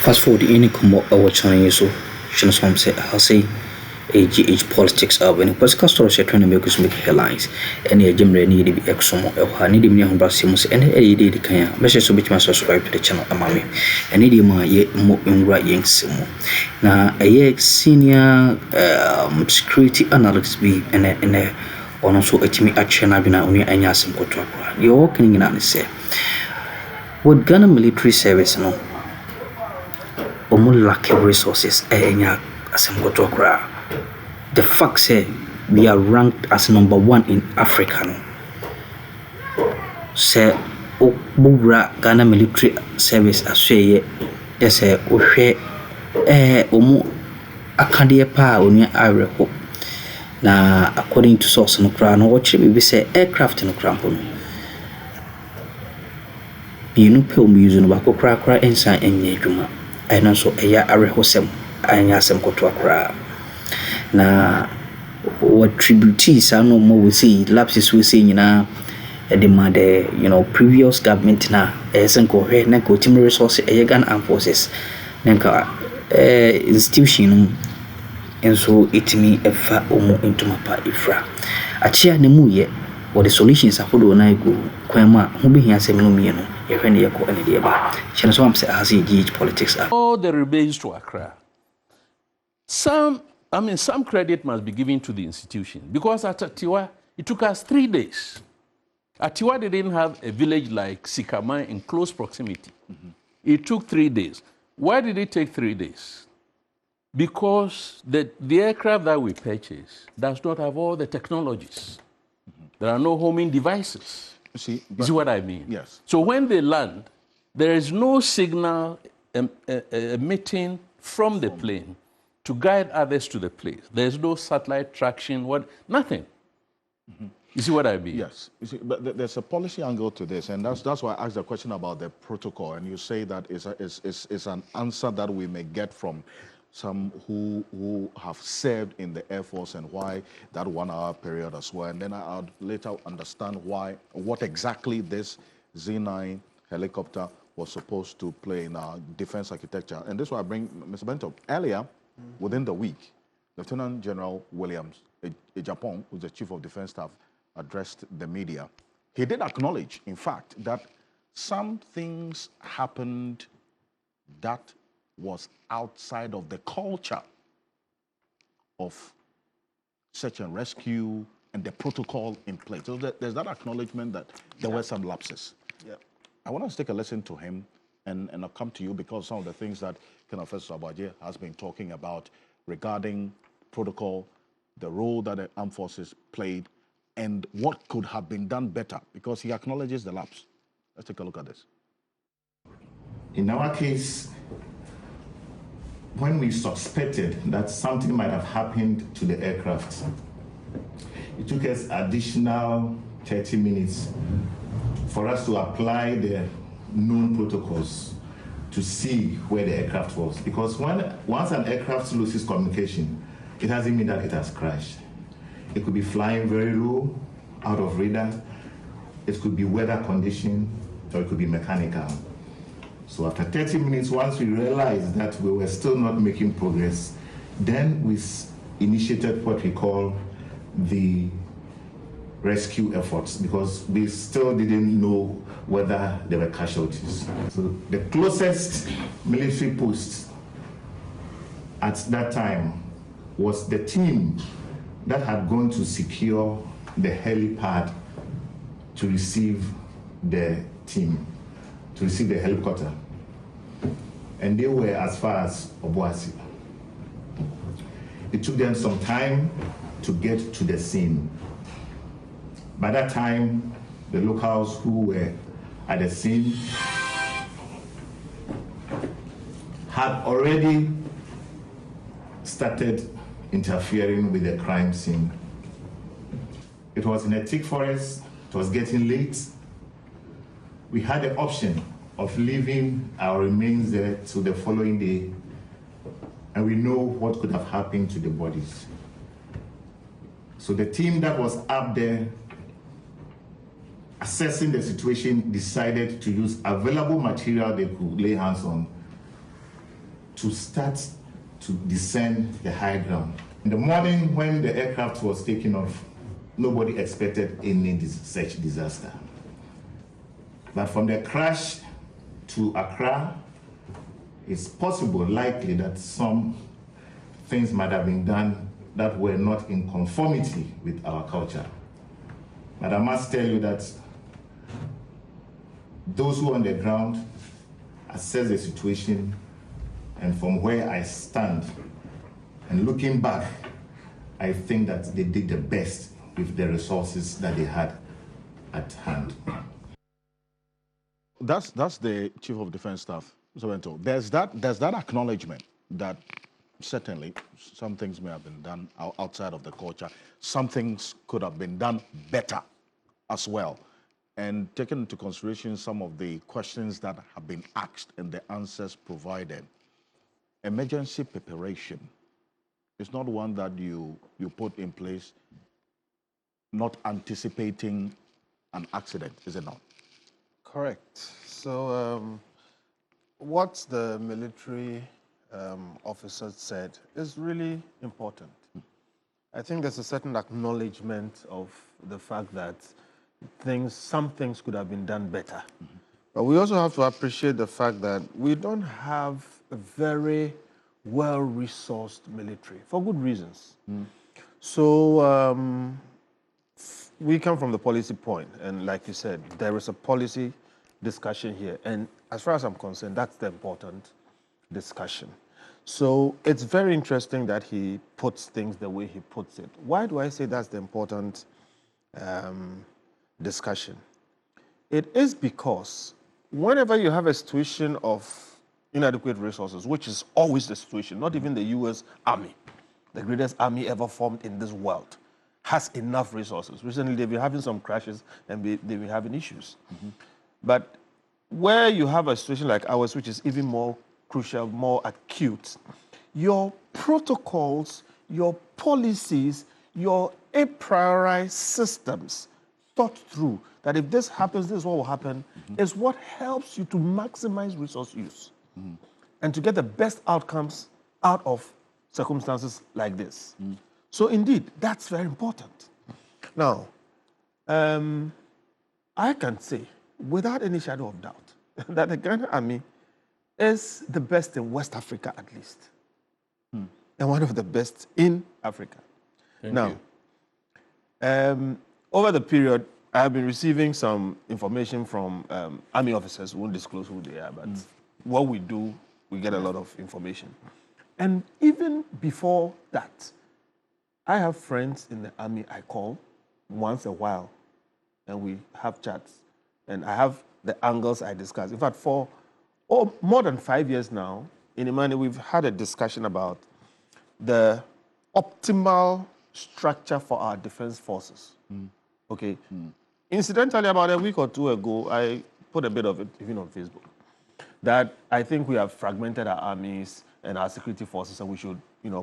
Fast forward any come our channel so she some say how say AGH politics up when political stories are trying to make headlines and a gym need to be exomo or need me on Brasimus and a did can measure so much subscribe to the channel amami and need my more in right young sumo now a senior security analyst be and on also a timmy action I've been only and yasim kotwakra you're walking in and say what Ghana military service no lack of resources the fact say we are ranked as #1 in Africa no say obura Ghana military service asweye yes ohwe omu akade pa onia areko na according to source no kra no watch be say aircraft no kra no you pe omu use no ba kra ensan enye adwuma eno so eya arehosem anya asem koto akra na what tributes are no more we see lapses we see nyina demand previous government na esenko hwe na ko team resource Ghana Armed Forces nka institution enso itimi efa omo into mapa ifra achia ne mu ye what the solutions afodo na go kwema ho be hia asem no mi no ye hwe ne ye ko ene de ba chene so am say has GH politics all the rebates to Accra. Some credit must be given to the institution because at Atiwa, it took us 3 days. Atiwa didn't have a village like Sikama in close proximity. It took 3 days. Why did it take 3 days? Because the aircraft that we purchased does not have all the technologies. There are no homing devices. You see what I mean? Yes. So when they land, there is no signal emitting from the plane to guide others to the place. There's no satellite traction, nothing. You see what I mean? Yes. You see, but there's a policy angle to this, and that's why I asked the question about the protocol, and you say that it's an answer that we may get from some who have served in the Air Force and why that 1 hour period as well. And then I'll later understand what exactly this Z9 helicopter was supposed to play in our defense architecture. And this is why I bring Mr. Bento. Earlier, within the week, Lieutenant General Williams, Japan, who's the Chief of Defense Staff, addressed the media. He did acknowledge, in fact, that some things happened that was outside of the culture of search and rescue and the protocol in place. So there's that acknowledgement that there were some lapses. Yeah. I want us to take a listen to him, and I'll come to you because some of the things that Professor Abaje has been talking about regarding protocol, the role that the armed forces played, and what could have been done better, because he acknowledges the lapse. Let's take a look at this. In our case, when we suspected that something might have happened to the aircraft, it took us additional 30 minutes for us to apply the known protocols to see where the aircraft was. Because once an aircraft loses communication, it doesn't mean that it has crashed. It could be flying very low, out of radar. It could be weather condition, or it could be mechanical. So after 30 minutes, once we realized that we were still not making progress, then we initiated what we call the rescue efforts, because we still didn't know whether there were casualties. So the closest military post at that time was the team that had gone to secure the helipad to receive the team, to receive the helicopter. And they were as far as Obuasi. It took them some time to get to the scene. By that time, the locals who were at the scene had already started interfering with the crime scene. It was in a thick forest, it was getting late. We had the option of leaving our remains there till the following day, and we know what could have happened to the bodies. So the team that was up there assessing the situation decided to use available material they could lay hands on to start to descend the high ground. In the morning when the aircraft was taking off, nobody expected any such disaster. But from the crash to Accra, it's possible, likely, that some things might have been done that were not in conformity with our culture. But I must tell you that those who are on the ground assess the situation, and from where I stand, and looking back, I think that they did the best with the resources that they had at hand. That's the Chief of Defense Staff, Sobento. There's that acknowledgement that certainly some things may have been done outside of the culture. Some things could have been done better as well. And taking into consideration some of the questions that have been asked and the answers provided, emergency preparation is not one that you put in place not anticipating an accident, is it not? Correct. So what the military officers said is really important. I think there's a certain acknowledgement of the fact that some things could have been done better. But we also have to appreciate the fact that we don't have a very well-resourced military for good reasons. So we come from the policy point, and like you said, there is a policy discussion here. And as far as I'm concerned, that's the important discussion. So it's very interesting that he puts things the way he puts it. Why do I say that's the important discussion? It is because whenever you have a situation of inadequate resources, which is always the situation, not even the U.S. Army, the greatest army ever formed in this world, has enough resources. Recently, they've been having some crashes and they've been having issues. But where you have a situation like ours, which is even more crucial, more acute, your protocols, your policies, your a priori systems thought through that if this happens, this is what will happen, is what helps you to maximize resource use and to get the best outcomes out of circumstances like this. So indeed, that's very important. Now, I can say, without any shadow of doubt, that the Ghana Army is the best in West Africa, at least, and one of the best in Africa. Now, over the period, I have been receiving some information from Army officers who won't disclose who they are, but what we do, we get a lot of information. And even before that, I have friends in the Army I call once a while, and we have chats, and I have the angles I discuss. In fact, for more than 5 years now, in Imani, we've had a discussion about the optimal structure for our defense forces. Okay. Incidentally, about a week or two ago, I put a bit of it even on Facebook, that I think we have fragmented our armies and our security forces, and we should,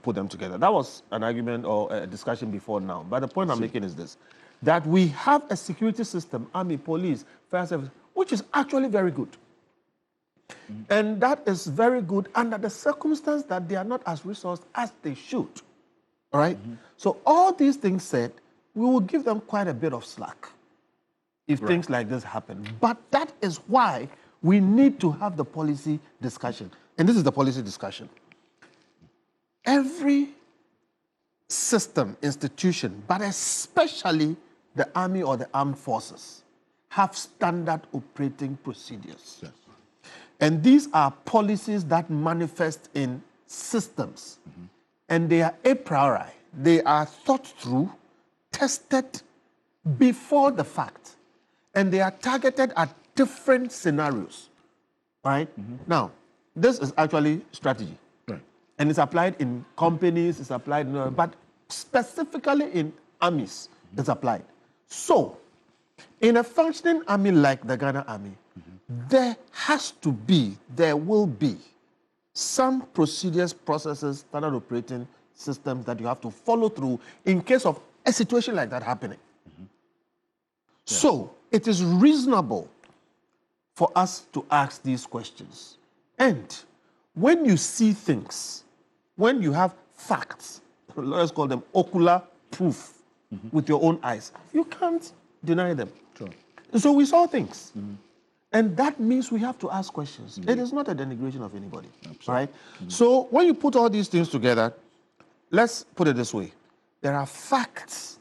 put them together. That was an argument or a discussion before now. But the point I'm making is this, that we have a security system, army, police, fire service, which is actually very good. And that is very good under the circumstance that they are not as resourced as they should. All right? So all these things said, we will give them quite a bit of slack if things like this happen. But that is why we need to have the policy discussion. And this is the policy discussion. Every system, institution, but especially the army or the armed forces, have standard operating procedures. Yes. And these are policies that manifest in systems. And they are a priori. They are thought through, tested before the fact. And they are targeted at different scenarios. Right? Now, this is actually strategy. Right. And it's applied in companies, it's applied in, but specifically in armies, it's applied. So, in a functioning army like the Ghana Army, there will be some procedures, processes, standard operating systems that you have to follow through in case of a situation like that happening. So, it is reasonable for us to ask these questions. And when you see things, when you have facts, lawyers call them ocular proof with your own eyes, you can't deny them. Sure. So we saw things. And that means we have to ask questions. It is not a denigration of anybody. All right? So when you put all these things together, let's put it this way. There are facts,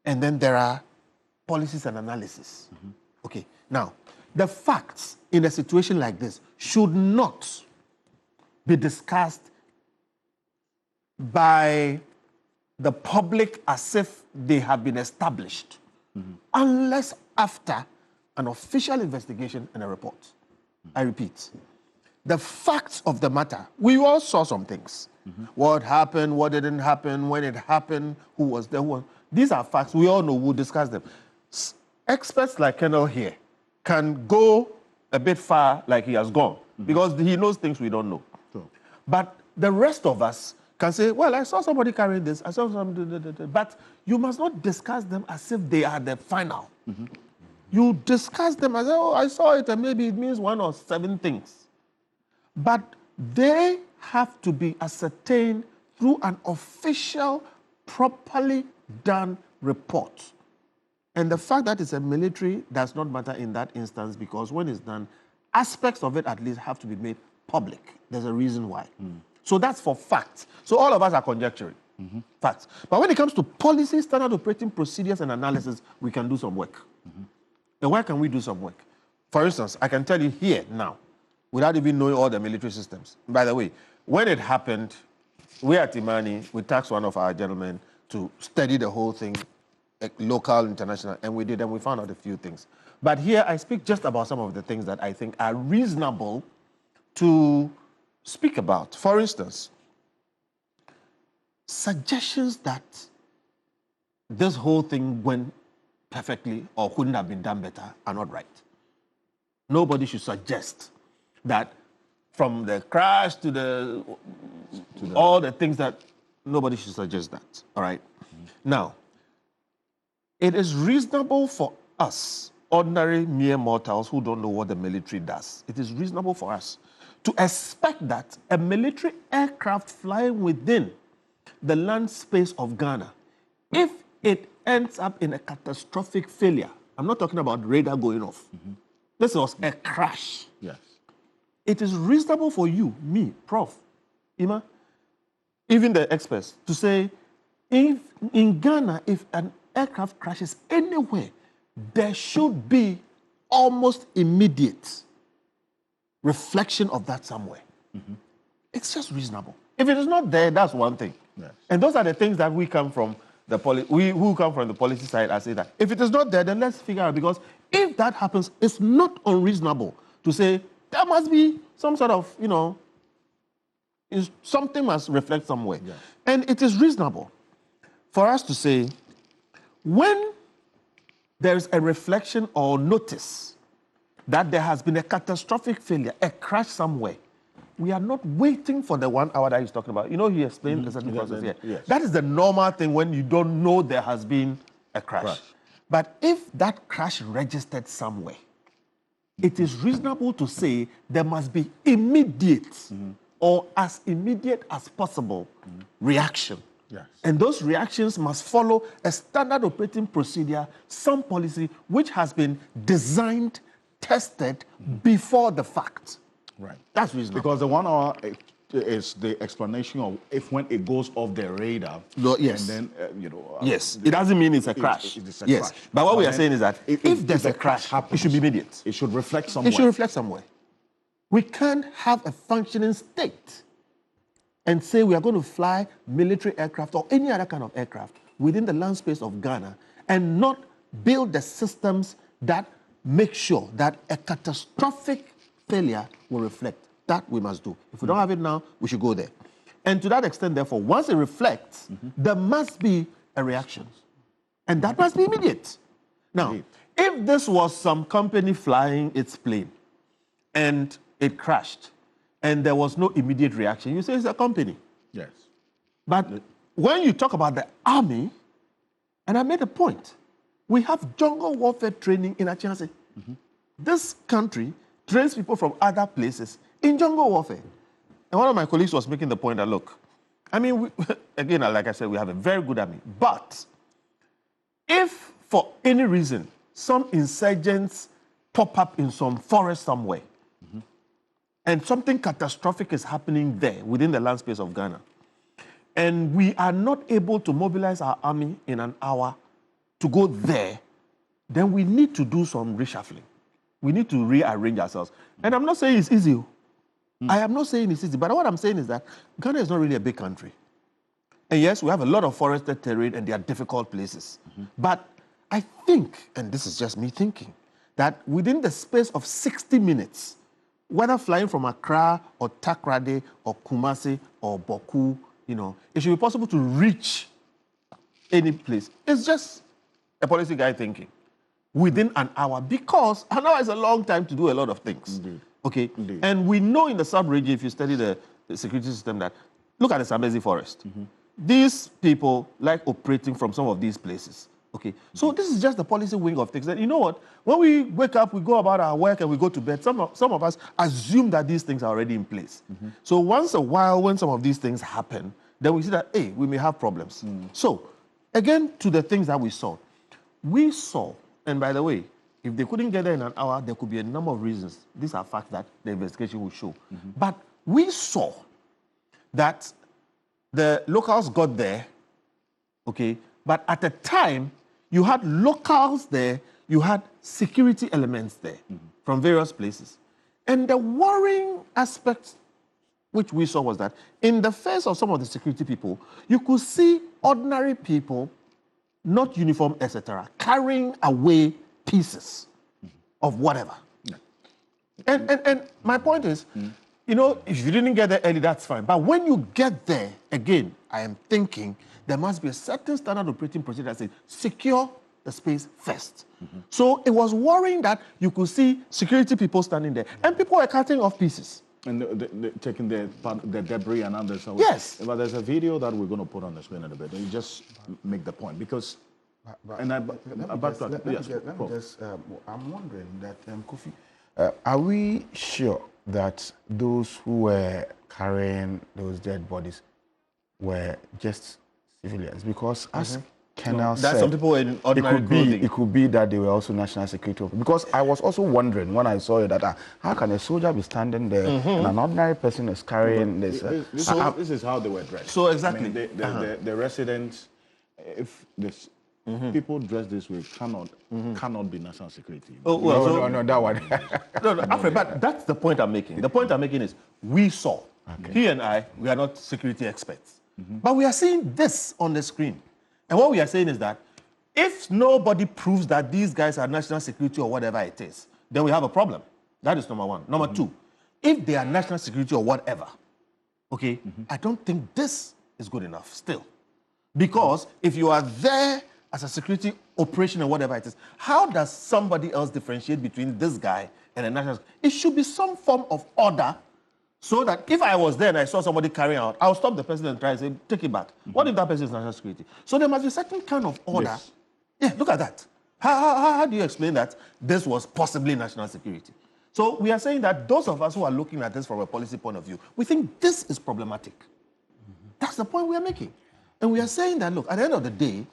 and then there are policies and analysis. Okay. Now, the facts in a situation like this should not be discussed by the public as if they have been established, unless after an official investigation and a report. I repeat, the facts of the matter, we all saw some things. What happened, what didn't happen, when it happened, who was there, these are facts, we all know, we'll discuss them. Experts like Kendall here can go a bit far like he has gone, because he knows things we don't know. Sure. But the rest of us can say, well, I saw somebody carrying this, I saw somebody, but you must not discuss them as if they are the final. You discuss them as, oh, I saw it, and maybe it means 1 or 7 things. But they have to be ascertained through an official, properly done report. And the fact that it's a military does not matter in that instance, because when it's done, aspects of it at least have to be made public. There's a reason why. So that's for facts. So all of us are conjecturing. Facts. But when it comes to policy, standard operating procedures, and analysis, we can do some work. And why can we do some work? For instance, I can tell you here now, without even knowing all the military systems. By the way, when it happened, we at Imani, we tasked one of our gentlemen to study the whole thing, local, international, and we did, and we found out a few things. But here, I speak just about some of the things that I think are reasonable to speak about. For instance, suggestions that this whole thing went perfectly or couldn't have been done better are not right. Nobody should suggest that from the crash to all the things that, nobody should suggest that, all right? Now, it is reasonable for us, ordinary mere mortals who don't know what the military does, it is reasonable for us to expect that a military aircraft flying within the land space of Ghana, if it ends up in a catastrophic failure, I'm not talking about radar going off. This was a crash. Yes. It is reasonable for you, me, Prof, Ima, even the experts, to say, if in Ghana, if an aircraft crashes anywhere, there should be almost immediate reflection of that somewhere. It's just reasonable. If it is not there, that's one thing. Yes. And those are the things that we come from the we who come from the policy side. I say that if it is not there, then let's figure out, because if that happens, it's not unreasonable to say there must be some sort of, something must reflect somewhere. Yes. And it is reasonable for us to say, when there's a reflection or notice that there has been a catastrophic failure, a crash somewhere, we are not waiting for the 1 hour that he's talking about. He explained the certain process here. Yes. That is the normal thing when you don't know there has been a crash. But if that crash registered somewhere, it is reasonable to say there must be immediate or as immediate as possible reaction. Yes. And those reactions must follow a standard operating procedure, some policy which has been designed, tested before the fact. Right. That's reasonable. Because the 1 hour is the explanation of if when it goes off the radar. Yes. And then, yes. It doesn't mean it's a crash. It's a yes. crash. But what we are saying is that if there's the a crash, happens, it should be immediate. It should reflect somewhere. It should reflect somewhere. We can't have a functioning state and say we are going to fly military aircraft or any other kind of aircraft within the land space of Ghana and not build the systems that make sure that a catastrophic failure will reflect. That we must do. If we don't have it now, we should go there. And to that extent, therefore, once it reflects, there must be a reaction. And that must be immediate. Now, if this was some company flying its plane and it crashed and there was no immediate reaction, you say it's a company. Yes. But when you talk about the army, and I made a point, we have jungle warfare training in Achansi. This country trains people from other places in jungle warfare. And one of my colleagues was making the point that, look, I mean, again, like I said, we have a very good army. But if for any reason some insurgents pop up in some forest somewhere, and something catastrophic is happening there within the land space of Ghana, and we are not able to mobilize our army in an hour to go there, then we need to do some reshuffling. We need to rearrange ourselves. And I'm not saying it's easy. I am not saying it's easy, but what I'm saying is that Ghana is not really a big country. And yes, we have a lot of forested terrain and they are difficult places. But I think, and this is just me thinking, that within the space of 60 minutes, whether flying from Accra or Takrade or Kumasi or Boku, it should be possible to reach any place. It's just a policy guy thinking within an hour, because an hour is a long time to do a lot of things. Indeed. Okay? Indeed. And we know in the sub-region, if you study the security system, that look at the Zambezi forest. These people like operating from some of these places. Okay, so this is just the policy wing of things. That, you know what? When we wake up, we go about our work and we go to bed. Some of us assume that these things are already in place. So once a while, when some of these things happen, then we see that, hey, we may have problems. So again, to the things that we saw, and by the way, if they couldn't get there in an hour, there could be a number of reasons. These are facts that the investigation will show. But we saw that the locals got there, okay, but at the time, you had locals there, you had security elements there from various places. And the worrying aspect which we saw was that in the face of some of the security people, you could see ordinary people, not uniform, etc., carrying away pieces of whatever. And my point is, if you didn't get there early, that's fine. But when you get there, again, I am thinking there must be a certain standard operating procedure that says secure the space first. So it was worrying that you could see security people standing there, and people were cutting off pieces. And taking the debris and others. Yes. But there's a video that we're going to put on the screen in a bit. And you just make the point. Because... I'm wondering that, Kofi, are we sure that those who were carrying those dead bodies were just civilians? Because as Kenal said, some people in ordinary clothing. It could be that they were also national security officers. Because I was also wondering when I saw it that how can a soldier be standing there and an ordinary person is carrying this? This is how they were dressed. So exactly. I mean, the residents, if this... People dressed this way cannot be national security. Oh, well, no, that one. no, Alfred, but that's the point I'm making. The point I'm making is we saw. He and I, we are not security experts. But we are seeing this on the screen. And what we are saying is that if nobody proves that these guys are national security or whatever it is, then we have a problem. That is number one. Number two, if they are national security or whatever, okay, I don't think this is good enough still. Because if you are there as a security operation or whatever it is, how does somebody else differentiate between this guy and a national? It should be some form of order, so that if I was there and I saw somebody carrying out, I'll stop the person and try and say, take it back. What if that person is national security? So there must be a certain kind of order. Yes. Yeah, look at that. How do you explain that this was possibly national security? So we are saying that those of us who are looking at this from a policy point of view, we think this is problematic. That's the point we are making. And we are saying that, look, at the end of the day,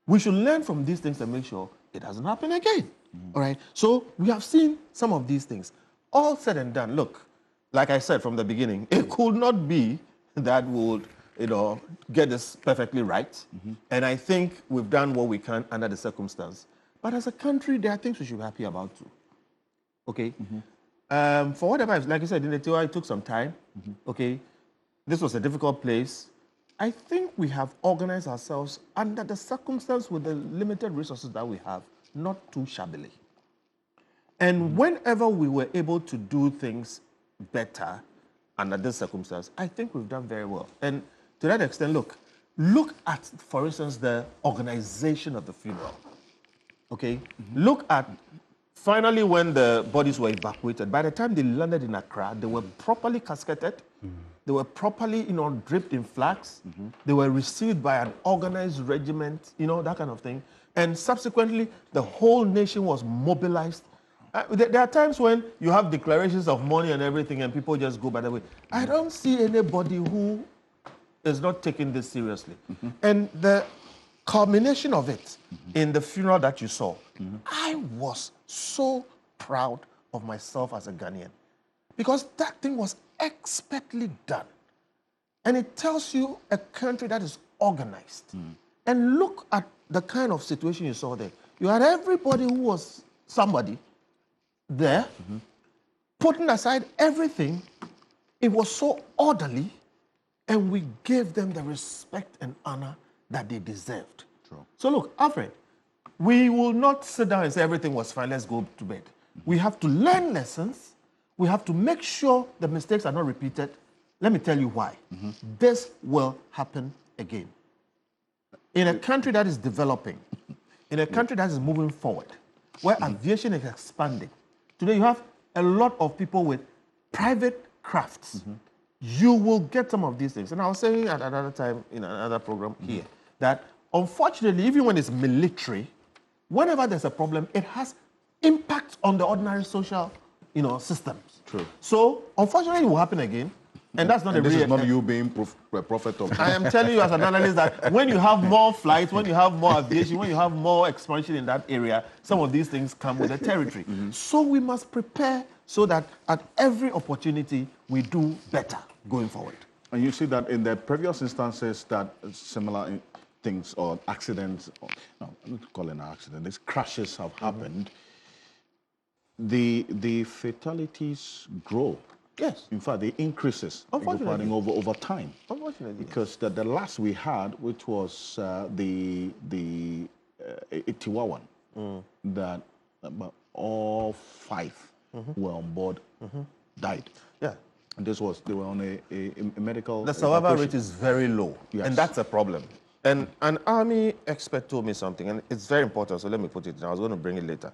we should learn from these things and make sure it doesn't happen again. All right? So we have seen some of these things. All said and done, look, like I said from the beginning, it could not be that would, get this perfectly right. And I think we've done what we can under the circumstance. But as a country, there are things we should be happy about too. Okay? For whatever, like you said, in the TOI, it took some time. Okay? This was a difficult place. I think we have organized ourselves under the circumstance with the limited resources that we have, not too shabbily. And whenever we were able to do things better under this circumstance, I think we've done very well. And to that extent, look at, for instance, the organization of the funeral. Okay? Look at, finally, when the bodies were evacuated, by the time they landed in Accra, they were properly casketed. They were properly, draped in flags. They were received by an organized regiment, that kind of thing. And subsequently, the whole nation was mobilized There are times when you have declarations of money and everything and people just go by the way. I don't see anybody who is not taking this seriously. And the culmination of it in the funeral that you saw, I was so proud of myself as a Ghanaian because that thing was expertly done. And it tells you a country that is organized. And look at the kind of situation you saw there. You had everybody who was somebody there, putting aside everything. It was so orderly, and we gave them the respect and honor that they deserved. True. So look, Alfred, we will not sit down and say everything was fine, let's go to bed. We have to learn lessons. We have to make sure the mistakes are not repeated. Let me tell you why. This will happen again. In a country that is developing, in a country that is moving forward, where aviation is expanding, today you have a lot of people with private crafts. You will get some of these things. And I was saying at another time in another program here that unfortunately, even when it's military, whenever there's a problem, it has impact on the ordinary social, systems. True. So unfortunately, it will happen again. And that's not and a this real... is not you being a prophet of... I am telling you as an analyst that when you have more flights, when you have more aviation, when you have more expansion in that area, some of these things come with the territory. So we must prepare so that at every opportunity, we do better going forward. And you see that in the previous instances that similar things or accidents, no, I'm not calling it an accident, these crashes have happened, the fatalities grow. Yes. In fact, the increases over time. Unfortunately. Because the last we had, which was the Itiwa one, that all 5 who were on board died. Yeah. And they were on a medical... The survival rate is very low, yes. And that's a problem. And an army expert told me something, and it's very important, so let me put it down. I was going to bring it later.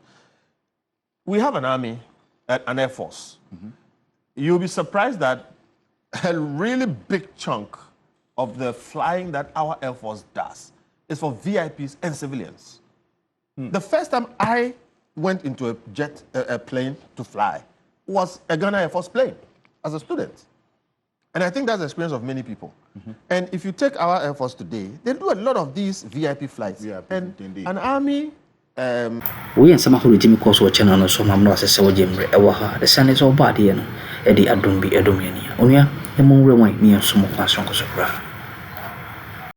We have an army, an air force. You'll be surprised that a really big chunk of the flying that our Air Force does is for VIPs and civilians. The first time I went into a plane to fly was a Ghana Air Force plane as a student. And I think that's the experience of many people. And if you take our Air Force today, they do a lot of these VIP flights. And indeed. An army... we and some of the Jimmy Course watching on so I'm not a so Jimmy Ewaha, the sun is all body, Eddie Addo be Edomiania. Onya, the moon rewind me and some of my songs of